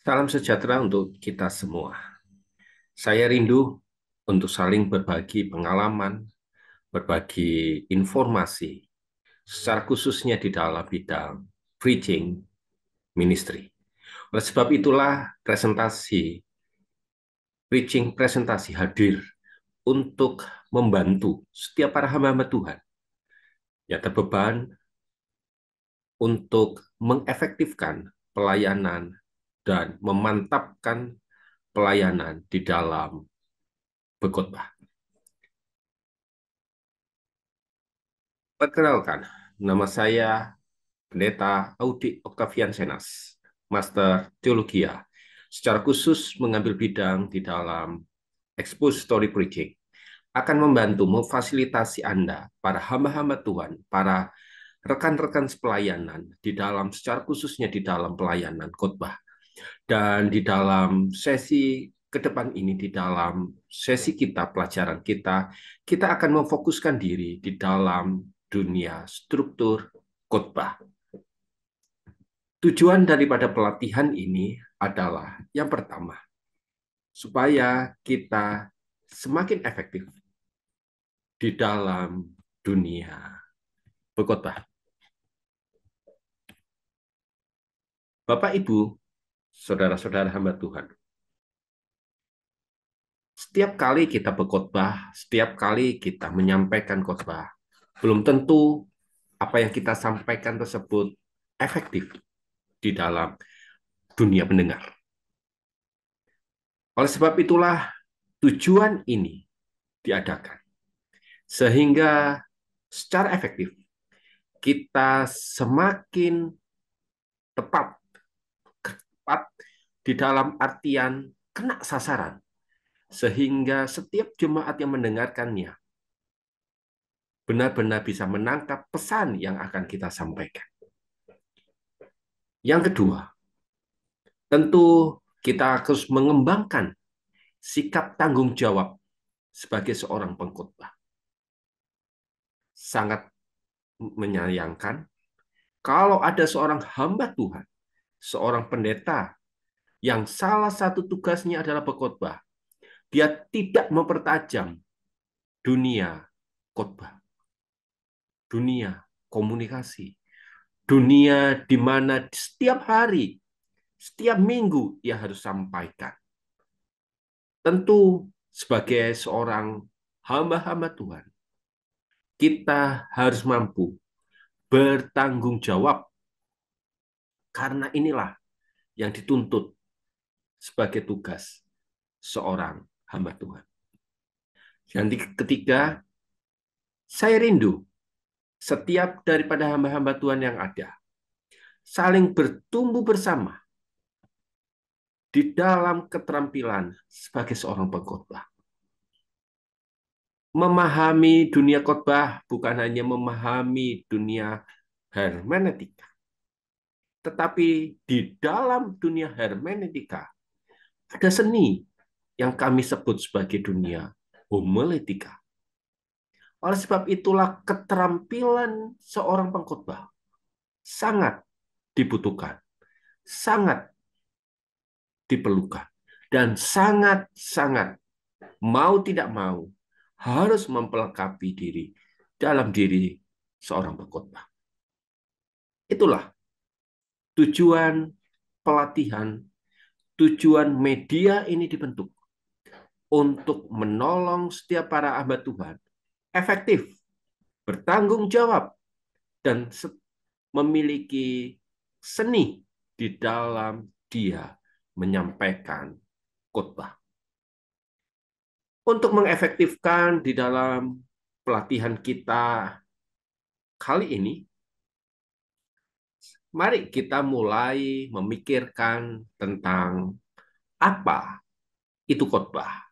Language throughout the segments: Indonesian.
Salam sejahtera untuk kita semua. Saya rindu untuk saling berbagi pengalaman, berbagi informasi, secara khususnya di dalam bidang preaching ministry. Oleh sebab itulah preaching presentasi hadir untuk membantu setiap para hamba-hamba Tuhan yang terbeban untuk mengefektifkan pelayanan dan memantapkan pelayanan di dalam berkhotbah. Perkenalkan, nama saya Pendeta Audi Octavian Senas, Master Teologia, secara khusus mengambil bidang di dalam expository preaching, akan membantu memfasilitasi Anda, para hamba-hamba Tuhan, para rekan-rekan sepelayanan di dalam, secara khususnya di dalam pelayanan khotbah. Dan di dalam sesi ke depan ini, di dalam sesi kita, pelajaran kita, kita akan memfokuskan diri di dalam dunia struktur khotbah. Tujuan daripada pelatihan ini adalah yang pertama, supaya kita semakin efektif di dalam dunia berkhotbah. Bapak, Ibu, saudara-saudara hamba Tuhan, setiap kali kita berkhotbah, setiap kali kita menyampaikan khotbah, belum tentu apa yang kita sampaikan tersebut efektif di dalam dunia pendengar. Oleh sebab itulah tujuan ini diadakan. Sehingga secara efektif kita semakin tepat, tepat di dalam artian kena sasaran. Sehingga setiap jemaat yang mendengarkannya benar-benar bisa menangkap pesan yang akan kita sampaikan. Yang kedua, tentu kita harus mengembangkan sikap tanggung jawab sebagai seorang pengkhotbah. Sangat menyayangkan kalau ada seorang hamba Tuhan, seorang pendeta yang salah satu tugasnya adalah berkhotbah, dia tidak mempertajam dunia khotbah, dunia komunikasi, dunia di mana setiap hari, setiap minggu ia harus sampaikan. Tentu sebagai seorang hamba-hamba Tuhan, kita harus mampu bertanggung jawab karena inilah yang dituntut sebagai tugas seorang hamba Tuhan. Yang ketiga, saya rindu setiap daripada hamba-hamba Tuhan yang ada saling bertumbuh bersama di dalam keterampilan sebagai seorang pengkhotbah. Memahami dunia khotbah bukan hanya memahami dunia hermeneutika, tetapi di dalam dunia hermeneutika ada seni yang kami sebut sebagai dunia homiletika. Oleh sebab itulah keterampilan seorang pengkhotbah sangat dibutuhkan, sangat diperlukan, dan sangat-sangat mau tidak mau harus mempelengkapi diri dalam diri seorang pengkhotbah. Itulah tujuan pelatihan, tujuan media ini dibentuk untuk menolong setiap para hamba Tuhan efektif, bertanggung jawab, dan memiliki seni di dalam dia menyampaikan khotbah. Untuk mengefektifkan di dalam pelatihan kita kali ini, mari kita mulai memikirkan tentang apa itu khotbah.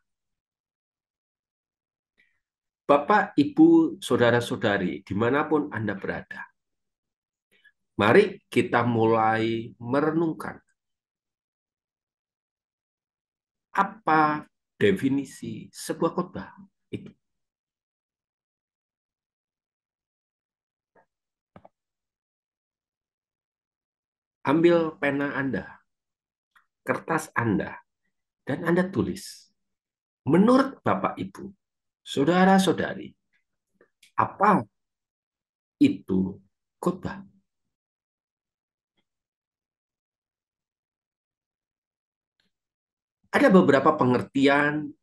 Bapak, Ibu, saudara-saudari, dimanapun Anda berada, mari kita mulai merenungkan apa definisi sebuah khotbah itu. Ambil pena Anda, kertas Anda dan Anda tulis. Menurut Bapak Ibu, saudara-saudari, apa itu khotbah? Ada beberapa pengertian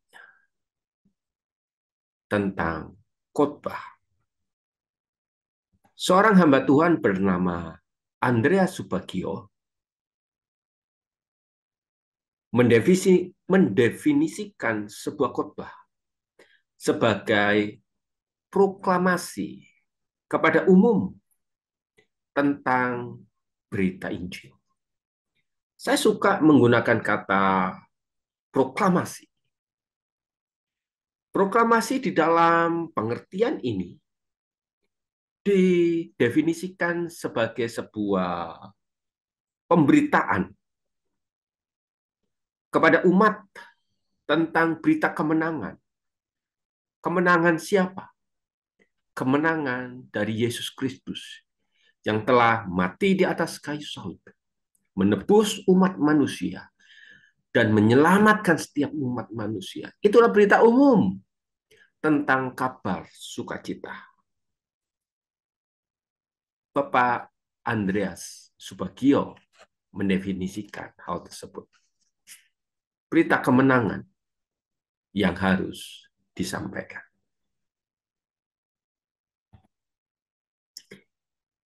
tentang khotbah. Seorang hamba Tuhan bernama Andreas Subagio mendefinisikan sebuah khotbah sebagai proklamasi kepada umum tentang berita Injil. Saya suka menggunakan kata proklamasi. Proklamasi di dalam pengertian ini didefinisikan sebagai sebuah pemberitaan kepada umat tentang berita kemenangan. Kemenangan siapa? Kemenangan dari Yesus Kristus yang telah mati di atas kayu salib, menebus umat manusia dan menyelamatkan setiap umat manusia. Itulah berita umum tentang kabar sukacita. Bapak Andreas Subagio mendefinisikan hal tersebut. Berita kemenangan yang harus disampaikan.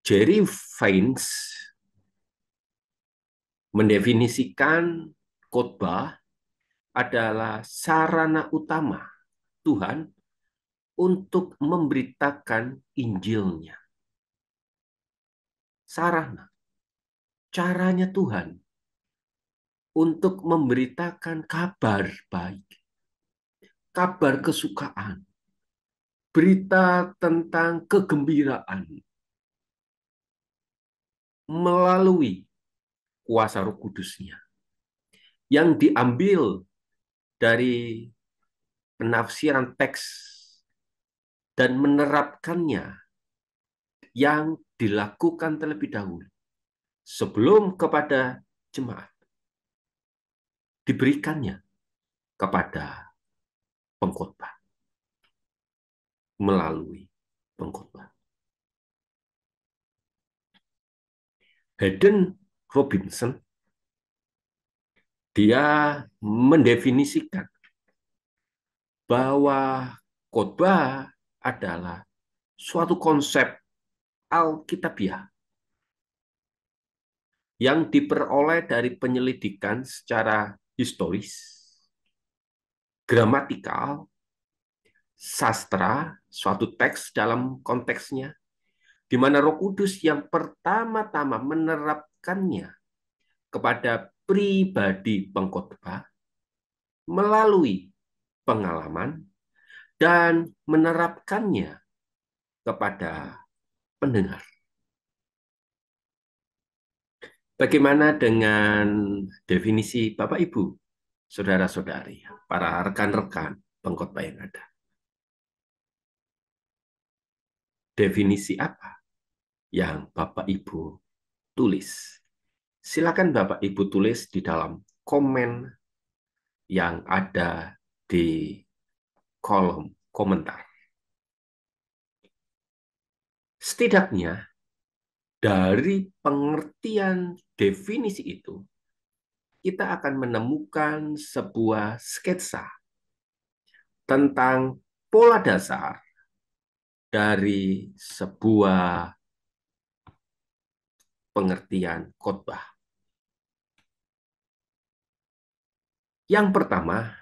Jerry Vines mendefinisikan khotbah adalah sarana utama Tuhan untuk memberitakan Injilnya. Sarana, caranya Tuhan untuk memberitakan kabar baik, kabar kesukaan, berita tentang kegembiraan melalui kuasa Roh Kudus-Nya yang diambil dari penafsiran teks dan menerapkannya yang dilakukan terlebih dahulu sebelum kepada jemaat diberikannya kepada pengkhotbah melalui pengkhotbah. Hayden Robinson dia mendefinisikan bahwa khotbah adalah suatu konsep Alkitabiah yang diperoleh dari penyelidikan secara historis, gramatikal, sastra, suatu teks dalam konteksnya, di mana Roh Kudus yang pertama-tama menerapkannya kepada pribadi pengkhotbah melalui pengalaman dan menerapkannya kepada pendengar. Bagaimana dengan definisi Bapak Ibu, saudara-saudari, para rekan-rekan pengkhotbah yang ada? Definisi apa yang Bapak Ibu tulis? Silakan Bapak Ibu tulis di dalam komen yang ada di kolom komentar. Setidaknya dari pengertian definisi itu, kita akan menemukan sebuah sketsa tentang pola dasar dari sebuah pengertian khotbah. Yang pertama,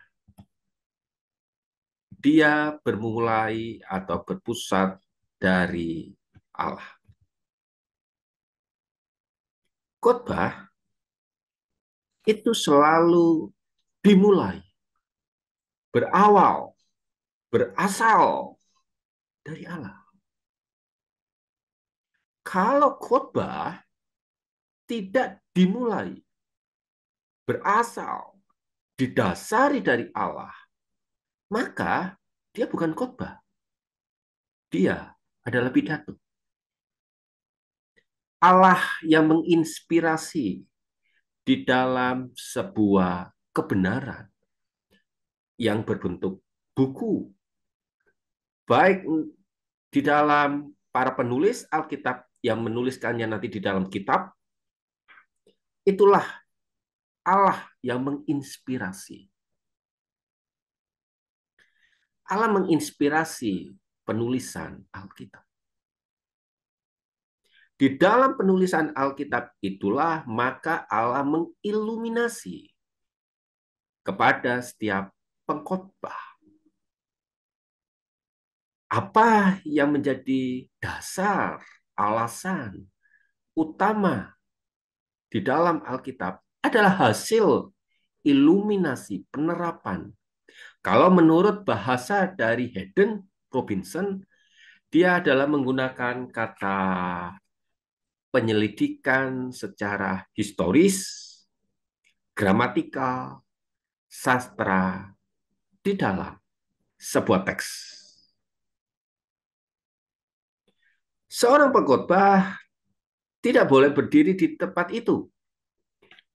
dia bermulai atau berpusat dari Allah. Khotbah itu selalu dimulai, berawal, berasal dari Allah. Kalau khotbah tidak dimulai, berasal, didasari dari Allah, maka dia bukan khotbah. Dia adalah pidato. Allah yang menginspirasi di dalam sebuah kebenaran yang berbentuk buku, baik di dalam para penulis Alkitab yang menuliskannya nanti di dalam kitab, itulah Allah yang menginspirasi. Allah menginspirasi penulisan Alkitab. Di dalam penulisan Alkitab itulah maka Allah mengiluminasi kepada setiap pengkhotbah. Apa yang menjadi dasar, alasan utama di dalam Alkitab adalah hasil iluminasi, penerapan. Kalau menurut bahasa dari Hayden Robinson, dia adalah menggunakan kata penyelidikan secara historis, gramatikal, sastra di dalam sebuah teks. Seorang pengkhotbah tidak boleh berdiri di tempat itu.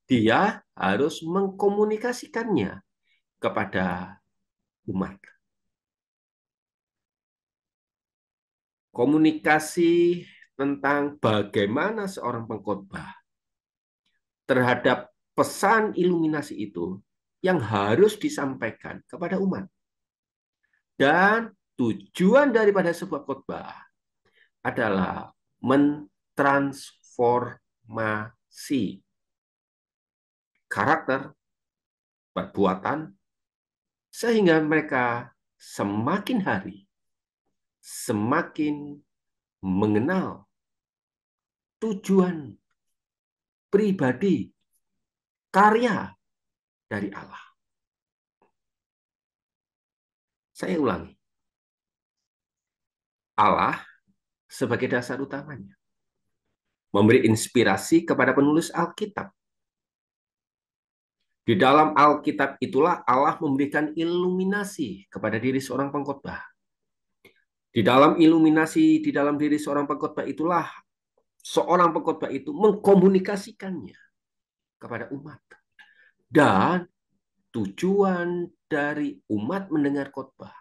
Dia harus mengkomunikasikannya kepada umat. Komunikasi tentang bagaimana seorang pengkhotbah terhadap pesan iluminasi itu yang harus disampaikan kepada umat. Dan tujuan daripada sebuah khotbah adalah mentransformasi karakter, perbuatan, sehingga mereka semakin hari semakin mengenal tujuan pribadi karya dari Allah. Saya ulangi, Allah sebagai dasar utamanya memberi inspirasi kepada penulis Alkitab. Di dalam Alkitab itulah Allah memberikan iluminasi kepada diri seorang pengkhotbah. Di dalam iluminasi di dalam diri seorang pengkhotbah itulah seorang pengkhotbah itu mengkomunikasikannya kepada umat. Dan tujuan dari umat mendengar khotbah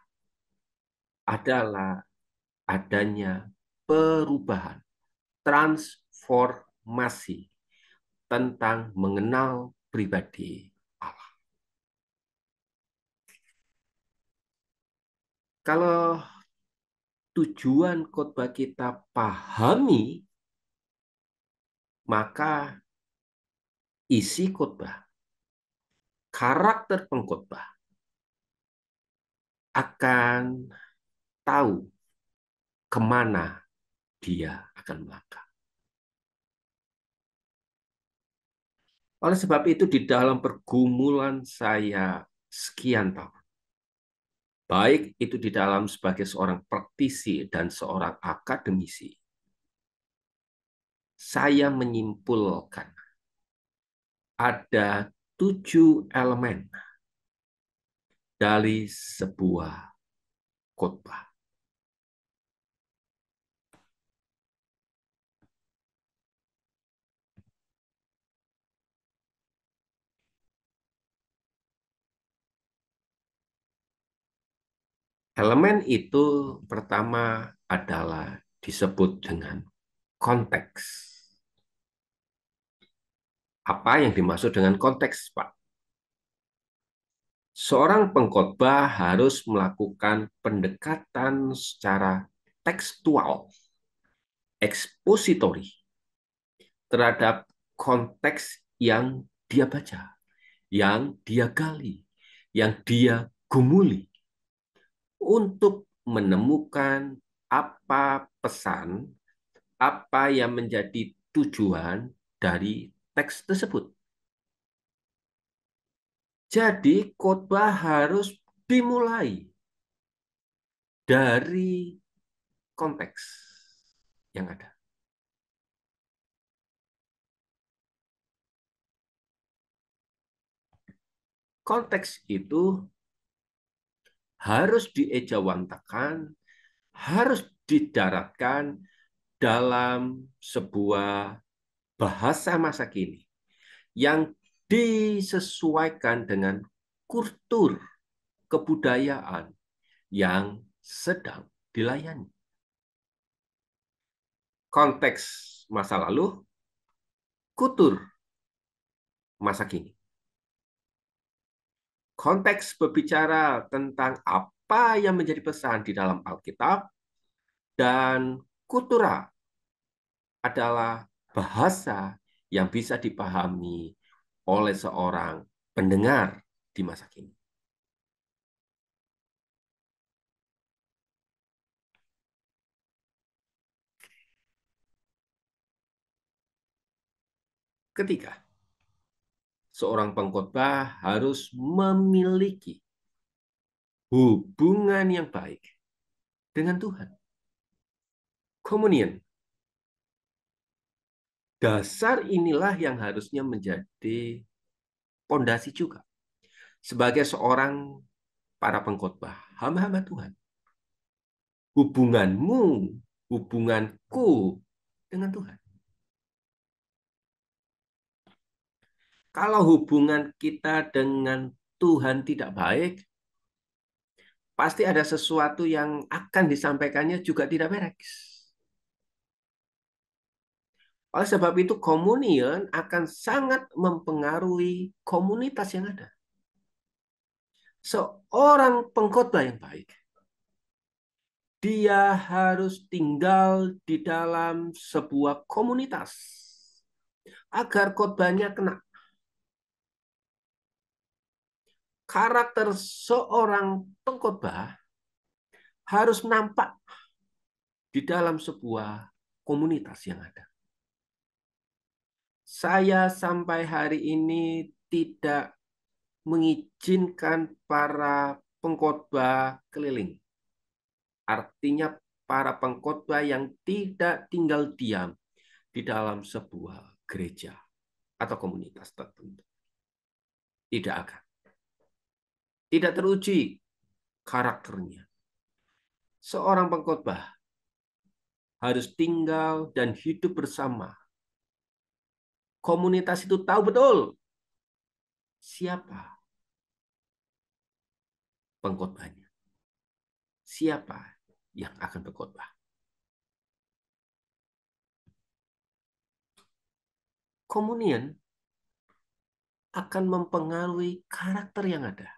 adalah adanya perubahan, transformasi tentang mengenal pribadi Allah. Kalau tujuan khotbah kita pahami, maka isi khotbah, karakter pengkhotbah akan tahu kemana dia akan melangkah. Oleh sebab itu di dalam pergumulan saya sekian tahun, baik itu di dalam sebagai seorang praktisi dan seorang akademisi, saya menyimpulkan ada 7 elemen dari sebuah khotbah. Elemen itu pertama adalah disebut dengan konteks. Apa yang dimaksud dengan konteks, Pak? Seorang pengkhotbah harus melakukan pendekatan secara tekstual, ekspositori, terhadap konteks yang dia baca, yang dia gali, yang dia gumuli, untuk menemukan apa pesan, apa yang menjadi tujuan dari teks tersebut. Jadi khotbah harus dimulai dari konteks yang ada. Konteks itu harus diejawantakan, harus didaratkan dalam sebuah bahasa masa kini yang disesuaikan dengan kultur kebudayaan yang sedang dilayani. Konteks masa lalu, kultur masa kini. Konteks berbicara tentang apa yang menjadi pesan di dalam Alkitab, dan kultura adalah bahasa yang bisa dipahami oleh seorang pendengar di masa kini. Ketiga, seorang pengkhotbah harus memiliki hubungan yang baik dengan Tuhan. Komunion. Dasar inilah yang harusnya menjadi pondasi juga sebagai seorang para pengkhotbah, hamba-hamba Tuhan. Hubunganmu, hubunganku dengan Tuhan. Kalau hubungan kita dengan Tuhan tidak baik, pasti ada sesuatu yang akan disampaikannya juga tidak beres. Oleh sebab itu, komunion akan sangat mempengaruhi komunitas yang ada. Seorang pengkhotbah yang baik, dia harus tinggal di dalam sebuah komunitas agar khotbahnya kena. Karakter seorang pengkhotbah harus nampak di dalam sebuah komunitas yang ada. Saya sampai hari ini tidak mengizinkan para pengkhotbah keliling. Artinya para pengkhotbah yang tidak tinggal diam di dalam sebuah gereja atau komunitas tertentu. Tidak akan. Tidak teruji karakternya. Seorang pengkhotbah harus tinggal dan hidup bersama. Komunitas itu tahu betul siapa pengkhotbahnya. Siapa yang akan berkhotbah. Komunion akan mempengaruhi karakter yang ada.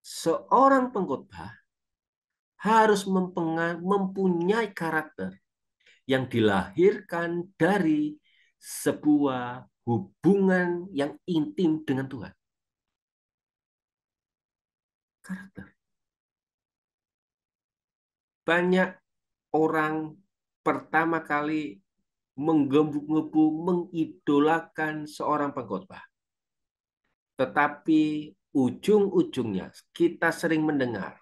Seorang pengkhotbah harus mempunyai karakter yang dilahirkan dari sebuah hubungan yang intim dengan Tuhan. Karakter. Banyak orang pertama kali menggebu-gebu mengidolakan seorang pengkhotbah. Tetapi ujung-ujungnya kita sering mendengar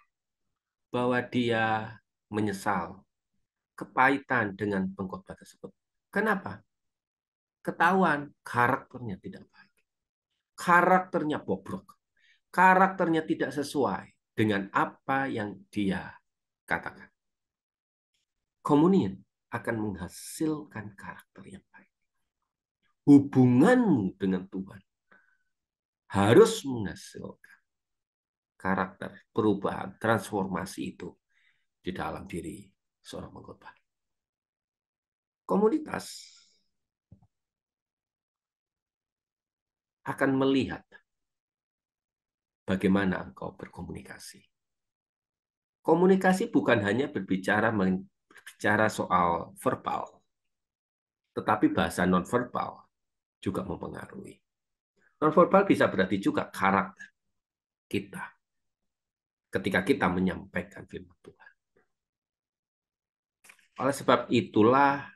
bahwa dia menyesal kepahitan dengan pengkhotbah tersebut. Kenapa? Ketahuan karakternya tidak baik. Karakternya bobrok. Karakternya tidak sesuai dengan apa yang dia katakan. Komunion akan menghasilkan karakter yang baik. Hubunganmu dengan Tuhan harus menghasilkan karakter perubahan, transformasi itu di dalam diri seorang pengkhotbah. Komunitas akan melihat bagaimana engkau berkomunikasi. Komunikasi bukan hanya berbicara soal verbal, tetapi bahasa nonverbal juga mempengaruhi. Nonverbal bisa berarti juga karakter kita ketika kita menyampaikan firman Tuhan. Oleh sebab itulah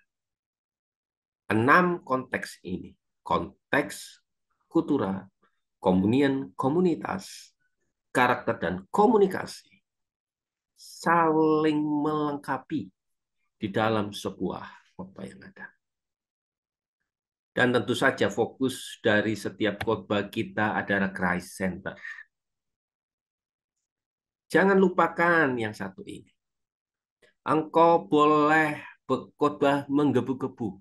6 konteks ini, konteks kultura, komunian, komunitas, karakter, dan komunikasi, saling melengkapi di dalam sebuah khotbah yang ada. Dan tentu saja fokus dari setiap khotbah kita adalah Christ Center. Jangan lupakan yang satu ini. Engkau boleh berkhotbah menggebu-gebu.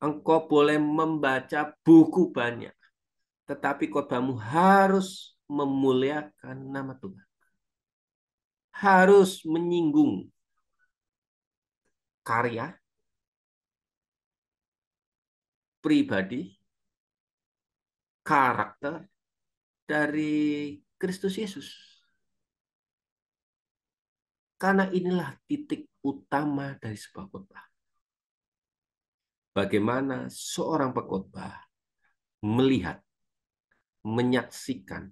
Engkau boleh membaca buku banyak, tetapi khotbahmu harus memuliakan nama Tuhan. Harus menyinggung karya, pribadi, karakter dari Kristus Yesus. Karena inilah titik utama dari sebuah khotbah. Bagaimana seorang pengkhotbah melihat, menyaksikan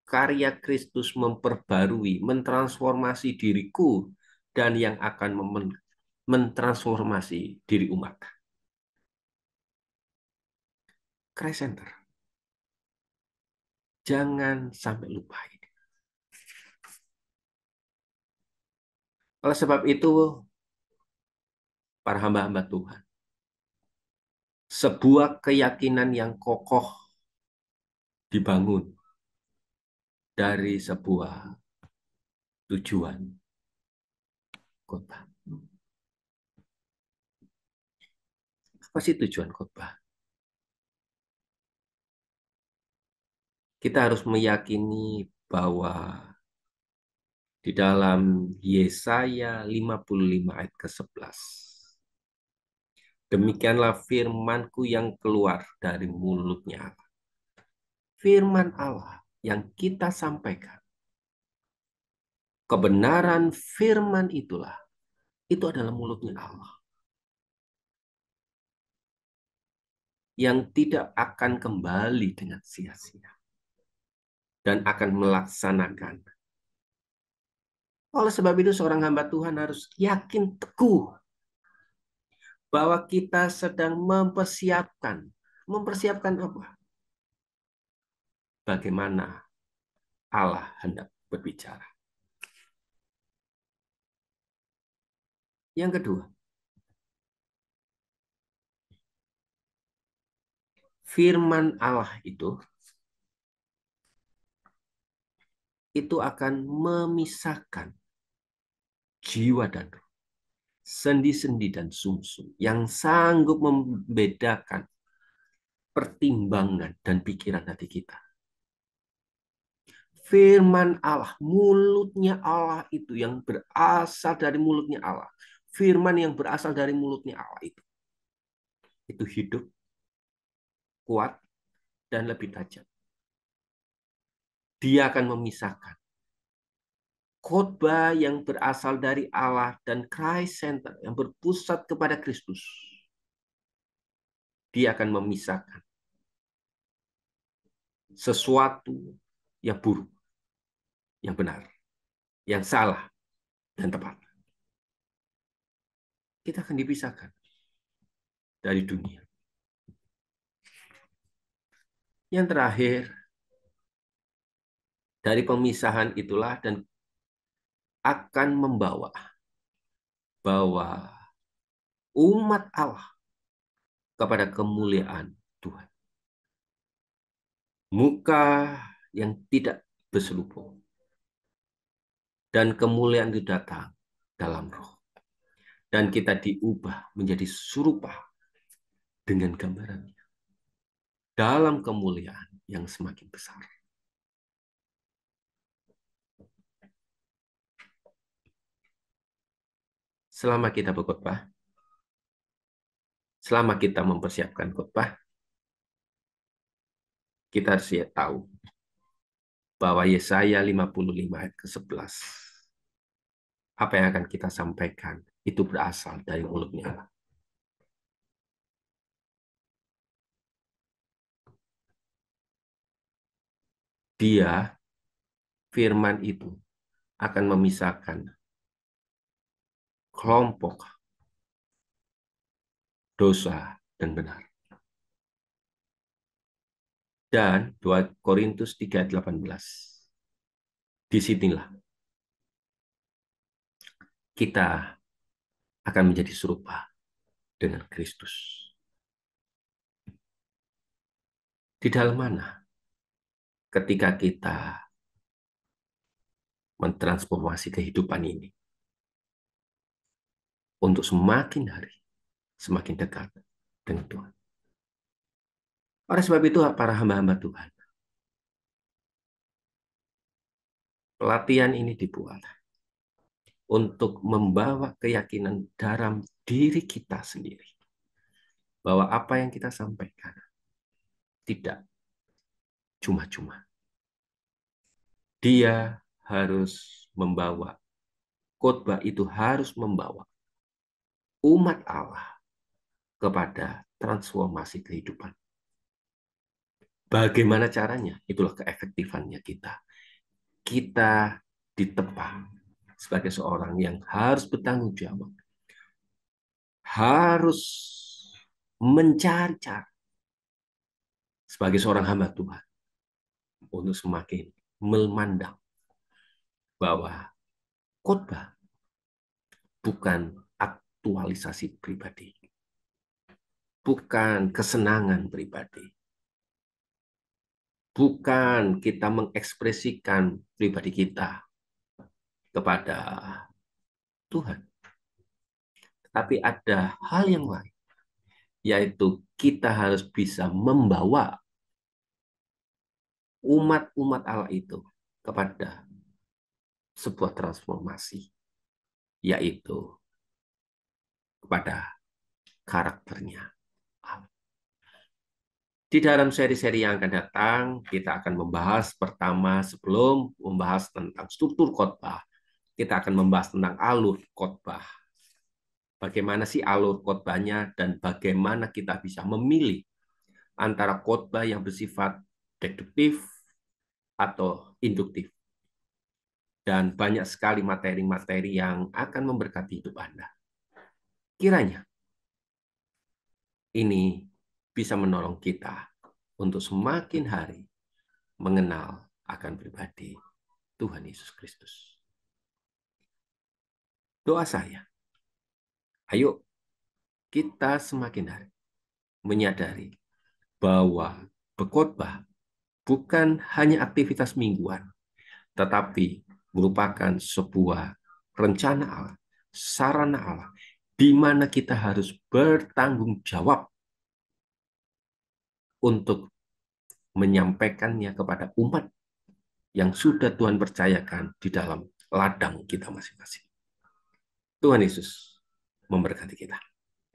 karya Kristus memperbarui, mentransformasi diriku dan yang akan mentransformasi diri umat. Christ Center. Jangan sampai lupa ini. Oleh sebab itu, para hamba-hamba Tuhan, sebuah keyakinan yang kokoh dibangun dari sebuah tujuan khotbah. Apa sih tujuan khotbah? Kita harus meyakini bahwa di dalam Yesaya 55 ayat ke-11, demikianlah firmanku yang keluar dari mulutnya Allah. Firman Allah yang kita sampaikan, kebenaran firman itulah, itu adalah mulutnya Allah. Yang tidak akan kembali dengan sia-sia. Dan akan melaksanakan. Oleh sebab itu seorang hamba Tuhan harus yakin teguh bahwa kita sedang mempersiapkan. Mempersiapkan apa? Bagaimana Allah hendak berbicara. Yang kedua, firman Allah itu akan memisahkan jiwa dan roh, sendi-sendi dan sumsum yang sanggup membedakan pertimbangan dan pikiran hati kita. Firman Allah, mulutnya Allah itu yang berasal dari mulutnya Allah. Firman yang berasal dari mulutnya Allah itu hidup, kuat, dan lebih tajam. Dia akan memisahkan khotbah yang berasal dari Allah dan Christ Center yang berpusat kepada Kristus. Dia akan memisahkan sesuatu yang buruk, yang benar, yang salah, dan tepat. Kita akan dipisahkan dari dunia. Yang terakhir, dari pemisahan itulah dan akan membawa bahwa umat Allah kepada kemuliaan Tuhan. Muka yang tidak berselubung. Dan kemuliaan itu datang dalam roh. Dan kita diubah menjadi serupa dengan gambarannya. Dalam kemuliaan yang semakin besar. Selama kita berkhotbah, selama kita mempersiapkan khotbah, kita harus tahu bahwa Yesaya 55 ayat ke-11, apa yang akan kita sampaikan itu berasal dari mulutnya Allah. Dia, firman itu, akan memisahkan kelompok dosa dan benar. Dan 2 Korintus 3 ayat 18. Disinilah kita akan menjadi serupa dengan Kristus. Di dalam mana? Ketika kita mentransformasi kehidupan ini untuk semakin hari semakin dekat dengan Tuhan. Oleh sebab itu, para hamba-hamba Tuhan, pelatihan ini dibuat untuk membawa keyakinan dalam diri kita sendiri, bahwa apa yang kita sampaikan tidak cuma-cuma. Dia harus membawa, khotbah itu harus membawa umat Allah kepada transformasi kehidupan. Bagaimana caranya? Itulah keefektifannya kita. Kita ditempa sebagai seorang yang harus bertanggung jawab, harus mencari cara sebagai seorang hamba Tuhan untuk semakin memandang bahwa khotbah bukan aktualisasi pribadi, bukan kesenangan pribadi, bukan kita mengekspresikan pribadi kita kepada Tuhan, tapi ada hal yang lain, yaitu kita harus bisa membawa umat-umat Allah itu kepada sebuah transformasi, yaitu kepada karakternya Allah. Di dalam seri-seri yang akan datang, kita akan membahas pertama, sebelum membahas tentang struktur khotbah, kita akan membahas tentang alur khotbah. Bagaimana sih alur khotbahnya dan bagaimana kita bisa memilih antara khotbah yang bersifat deduktif atau induktif. Dan banyak sekali materi-materi yang akan memberkati hidup Anda. Kiranya ini bisa menolong kita untuk semakin hari mengenal akan pribadi Tuhan Yesus Kristus. Doa saya, ayo kita semakin hari menyadari bahwa berkhotbah bukan hanya aktivitas mingguan, tetapi merupakan sebuah rencana Allah, sarana Allah, di mana kita harus bertanggung jawab untuk menyampaikannya kepada umat yang sudah Tuhan percayakan di dalam ladang kita masing-masing. Tuhan Yesus memberkati kita.